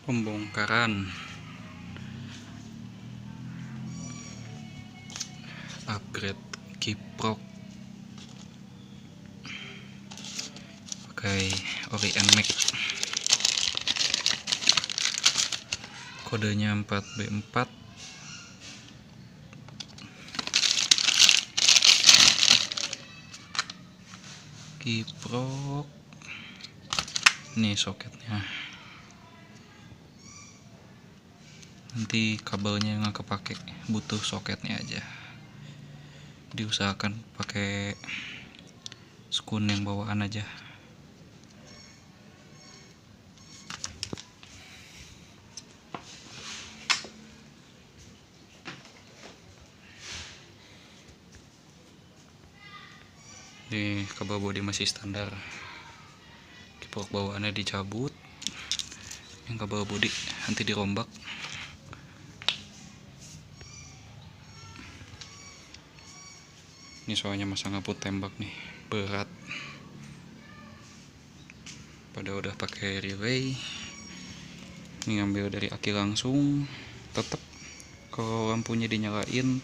Pembongkaran upgrade kiprok pakai ori nmax, kodenya 4B4. Kiprok ini soketnya, nanti kabelnya nggak kepake, butuh soketnya aja. Diusahakan pakai skun yang bawaan aja. Ini kabel bodi masih standar, kiprok bawaannya dicabut, yang kabel bodi nanti dirombak. Ini soalnya masang ngaput tembak nih, berat. Pada udah pakai relay, ini ngambil dari aki langsung. Tetap kalau lampunya dinyalain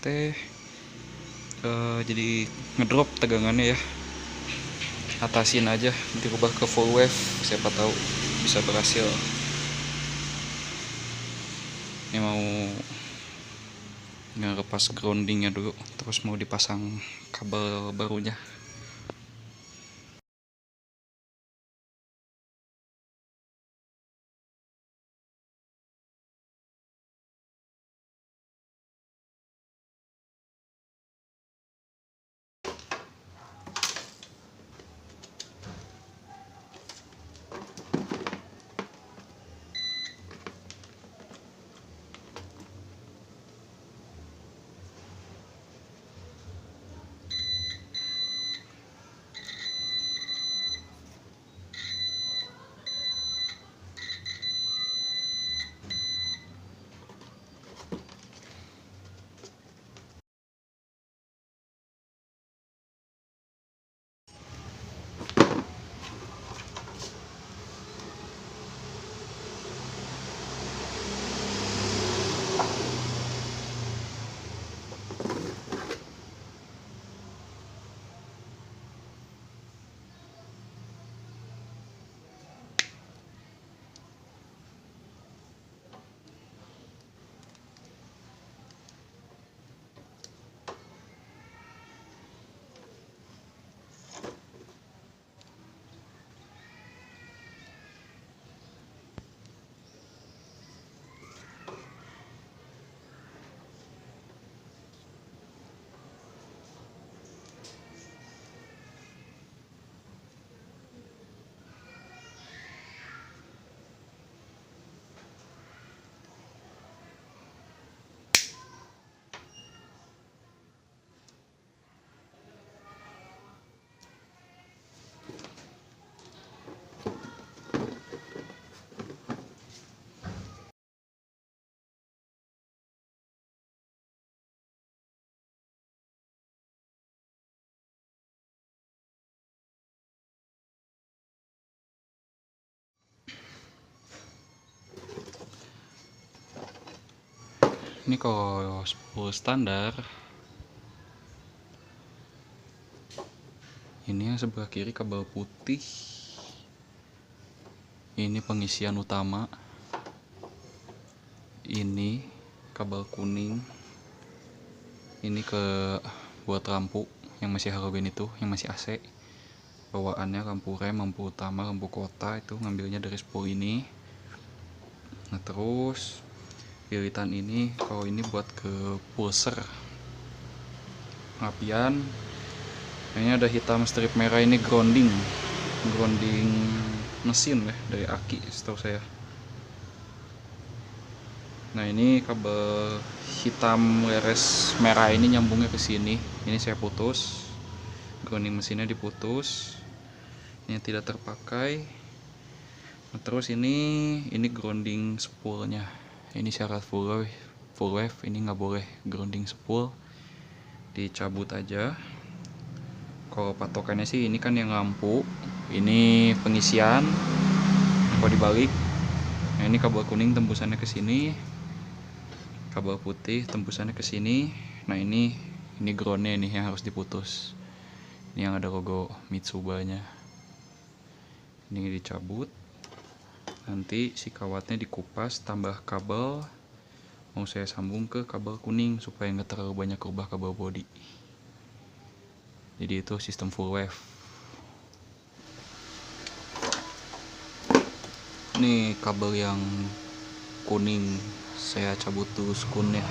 jadi ngedrop tegangannya ya. Atasin aja, nanti ubah ke full wave, siapa tahu bisa berhasil. Ini mau ngelepas groundingnya dulu, terus mau dipasang kabel barunya. Ini kalau spool standar, ini yang sebelah kiri kabel putih, ini pengisian utama, ini kabel kuning, ini ke buat lampu yang masih halogen itu, yang masih AC. Bawaannya lampu rem, lampu utama, lampu kota itu ngambilnya dari spool ini. Nah terus pilihan ini, kalau ini buat ke pulser apian. Ini ada hitam strip merah, ini grounding mesin ya, dari aki setahu saya. Nah ini kabel hitam leres merah ini nyambungnya ke sini. Ini saya putus, grounding mesinnya diputus, ini tidak terpakai. Nah, terus ini grounding spoolnya, ini syarat full wave, ini nggak boleh grounding spool, dicabut aja. Kalau patokannya sih ini kan yang lampu, ini pengisian. Kalau dibalik Nah, ini kabel kuning tembusannya ke sini, kabel putih tembusannya ke sini. Nah, ini groundnya nih yang harus diputus. Ini yang ada logo Mitsuba-nya. Ini dicabut. Nanti si kawatnya dikupas, tambah kabel. Mau saya sambung ke kabel kuning supaya nggak terlalu banyak rubah kabel body. Jadi itu sistem full wave. Ini kabel yang kuning saya cabut dulu skunnya.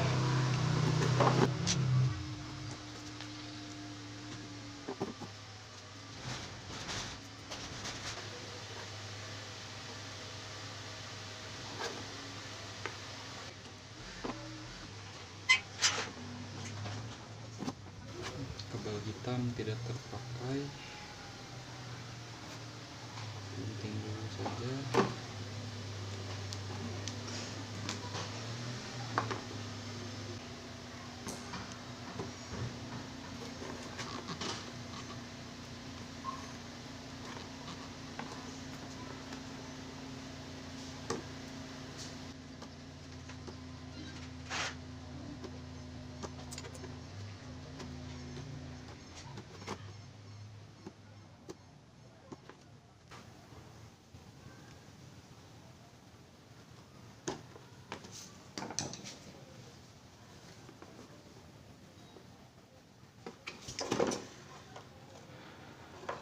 Kabel hitam tidak terpakai, penting dulu saja.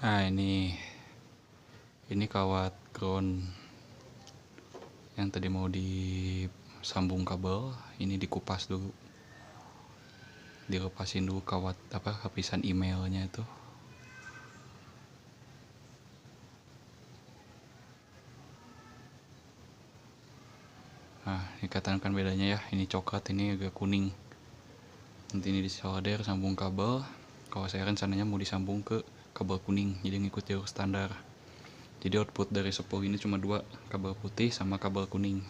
Nah, ini kawat ground yang tadi mau disambung kabel. Ini dikupas dulu, dilepasin dulu kawat lapisan emailnya itu. Nah, ikatan kan bedanya ya, ini coklat, ini agak kuning. Nanti ini disolder, sambung kabel. Kalau saya rencananya mau disambung ke kabel kuning, jadi ngikut jalur standar. Jadi output dari spool ini cuma dua, kabel putih sama kabel kuning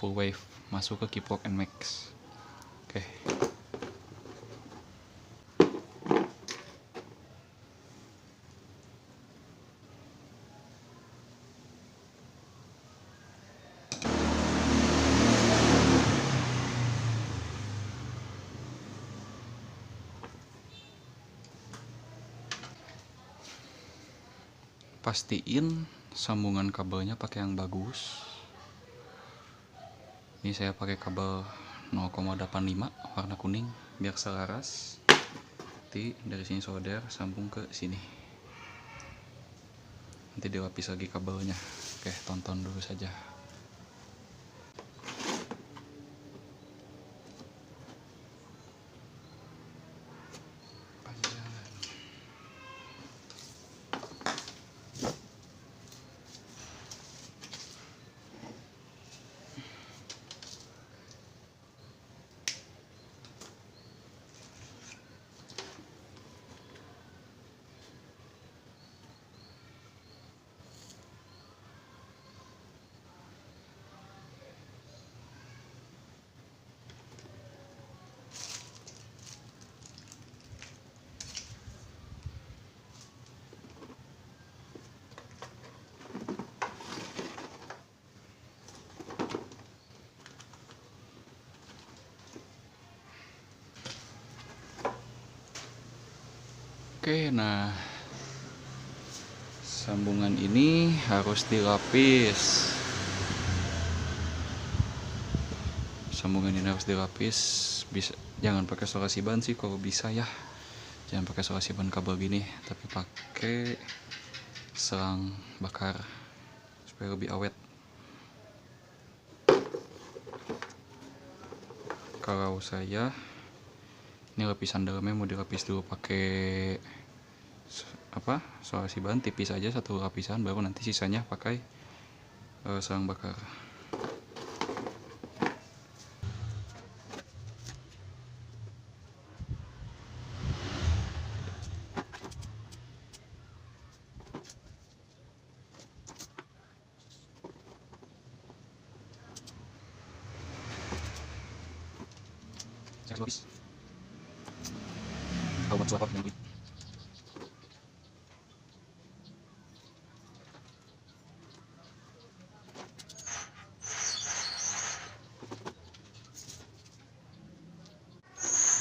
full wave, masuk ke Kiprok NMAX. Oke. Pastiin sambungan kabelnya pakai yang bagus. Ini saya pakai kabel 0,85 warna kuning biar selaras. Nanti dari sini solder sambung ke sini. Nanti dilapis lagi kabelnya. Oke, tonton dulu saja. Oke, nah sambungan ini harus dilapis. Sambungan ini harus dilapis. Bisa, jangan pakai solasi ban sih kalau bisa ya. Jangan pakai solasi ban kabel gini, tapi pakai selang bakar supaya lebih awet. Kalau saya, ini lapisan dalamnya mau dilapis dulu pakai solasi ban tipis aja, satu lapisan, baru nanti sisanya pakai selang bakar. Lapis. Kalau buat suap yang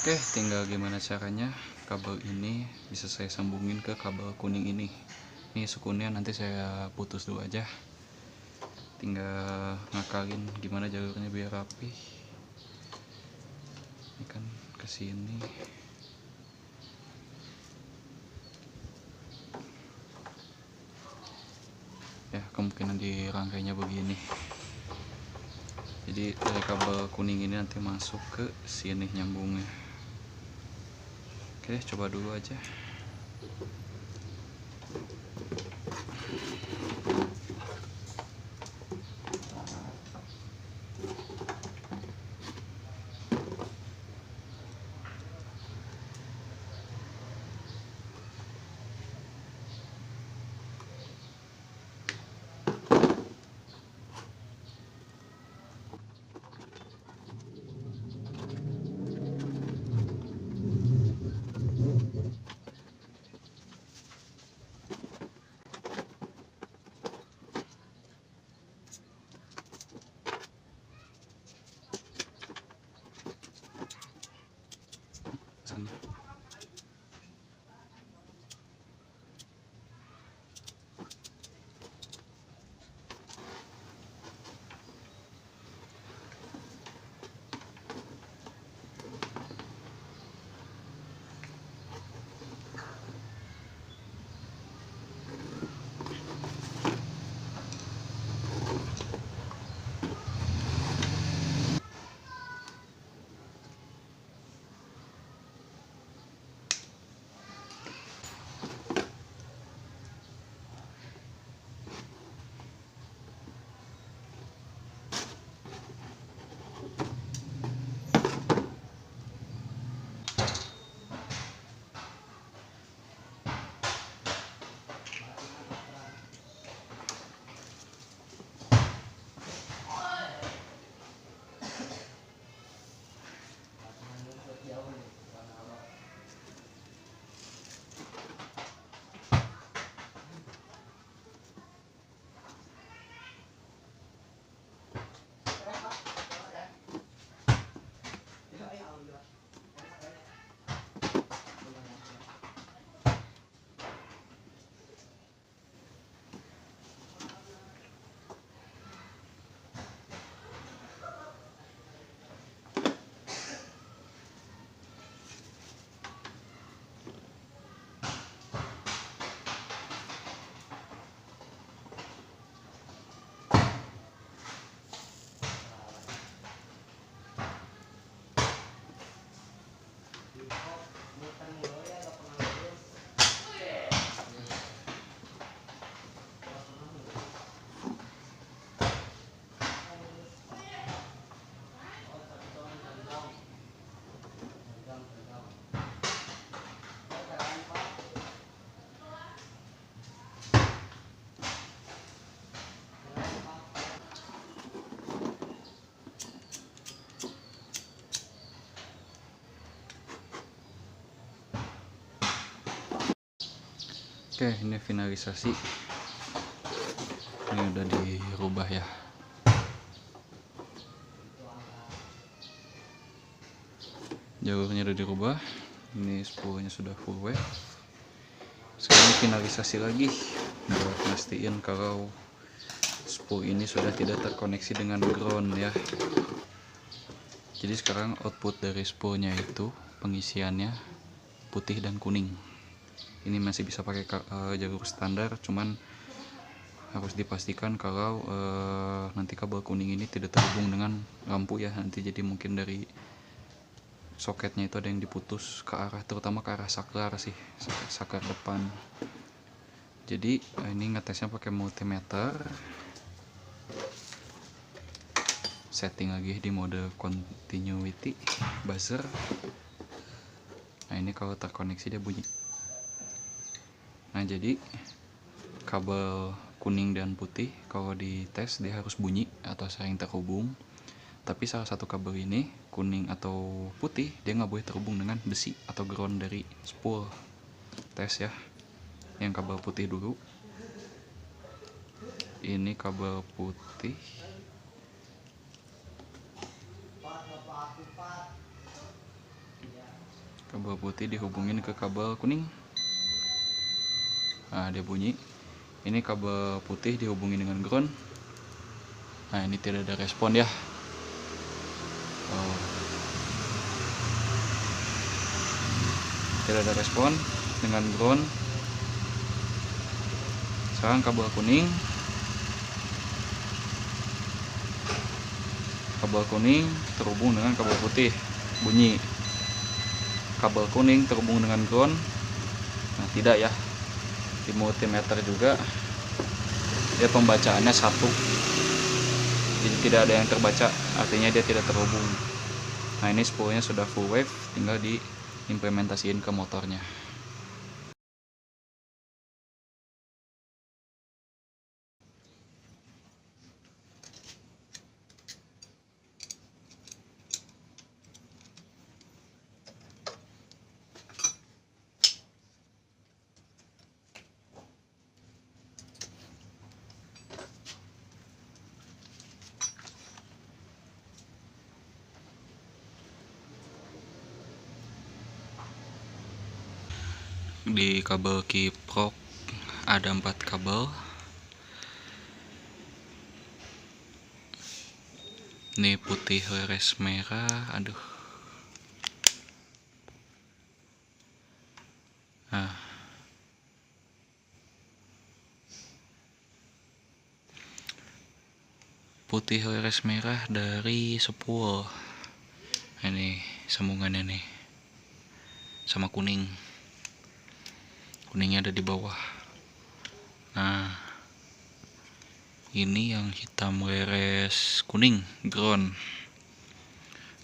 Oke, tinggal gimana caranya kabel ini bisa saya sambungin ke kabel kuning ini. Ini sukunnya nanti saya putus dulu aja, tinggal ngakalin gimana jalurnya biar rapi. Ini kan ke sini. Ya, kemungkinan di rangkainya begini. Jadi dari kabel kuning ini nanti masuk ke sini nyambungnya. Oke, coba dulu aja. Sana. Oke, ini finalisasi. Ini udah dirubah ya. Jalurnya udah dirubah. Ini spoolnya sudah full wave. Sekarang finalisasi lagi buat mastiin kalau spool ini sudah tidak terkoneksi dengan ground ya. Jadi sekarang output dari spoolnya itu pengisiannya putih dan kuning. Ini masih bisa pakai jalur standar, cuman harus dipastikan kalau nanti kabel kuning ini tidak terhubung dengan lampu ya nanti. Jadi mungkin dari soketnya itu ada yang diputus ke arah, terutama ke arah saklar sih, saklar depan. Jadi ini ngetesnya pakai multimeter, setting lagi di mode continuity buzzer. Nah ini kalau terkoneksi dia bunyi. Nah jadi kabel kuning dan putih kalau dites dia harus bunyi atau sering terhubung. Tapi salah satu kabel ini kuning atau putih dia nggak boleh terhubung dengan besi atau ground dari spool. Tes ya. Yang kabel putih dulu. Ini kabel putih. Kabel putih dihubungin ke kabel kuning. Nah, dia bunyi. Ini kabel putih dihubungin dengan ground. Nah, ini tidak ada respon ya. Tidak ada respon dengan ground. Sekarang kabel kuning terhubung dengan kabel putih, bunyi. Kabel kuning terhubung dengan ground. Nah, tidak ya. Di multimeter juga dia pembacaannya 1, jadi tidak ada yang terbaca, artinya dia tidak terhubung. Nah, ini spoolnya sudah full wave, tinggal diimplementasiin ke motornya. Di kabel kiprok ada 4 kabel. Ini putih beres merah, aduh. Nah, putih beres merah dari spool. Ini sambungannya nih, sama kuningnya ada di bawah. Nah, ini yang hitam beres kuning, ground.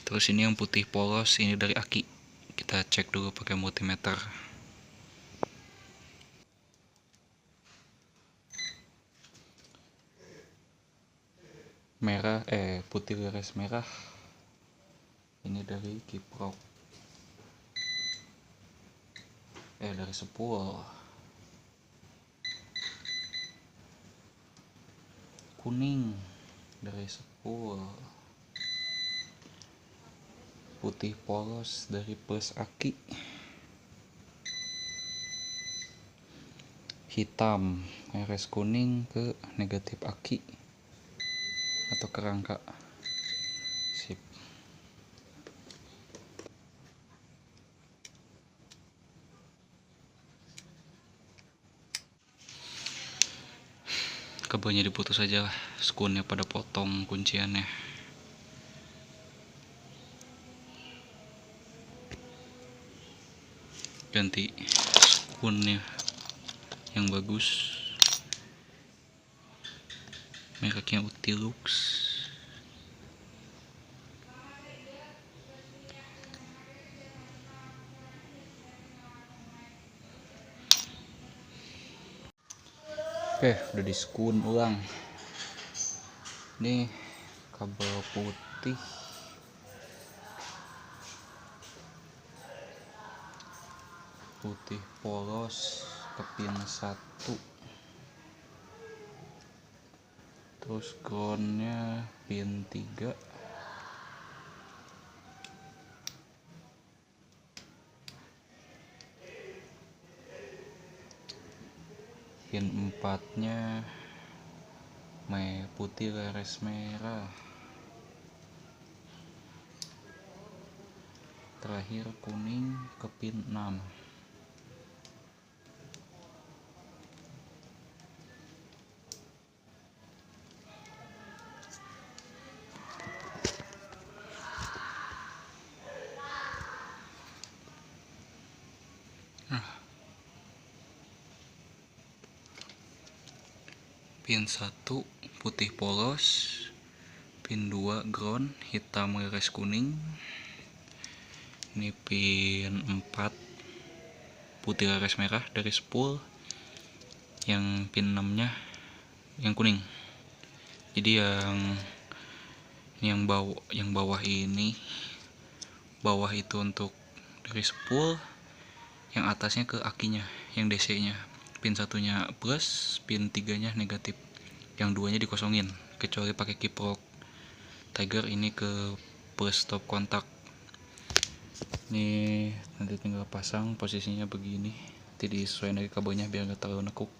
Terus ini yang putih polos, ini dari aki. Kita cek dulu pakai multimeter. Putih beres merah. Ini dari kiprok. Dari spool. Kuning dari spool. Putih polos dari plus aki. Hitam beres kuning ke negatif aki atau kerangka. Sip. Kabelnya diputus aja, skunnya pada potong kunciannya. Ganti skunnya yang bagus, mereknya Utilux. Oke, udah diskun ulang. Ini kabel putih polos ke pin 1. Terus groundnya pin 3. Pin 4-nya putih beres merah. Terakhir kuning ke pin 6. Pin 1 putih polos, pin 2 ground hitam beres kuning. Ini pin 4 putih beres merah dari spool. Yang pin 6 nya yang kuning. Jadi yang bawah ini, bawah itu untuk dari spool, yang atasnya ke akinya, yang DC nya. Pin 1-nya plus, pin 3-nya negatif. Yang 2-nya dikosongin, kecuali pakai kiprok Tiger ini ke plus stop kontak. Nih nanti tinggal pasang, posisinya begini, nanti disesuaikan lagi kabelnya biar gak terlalu nekuk.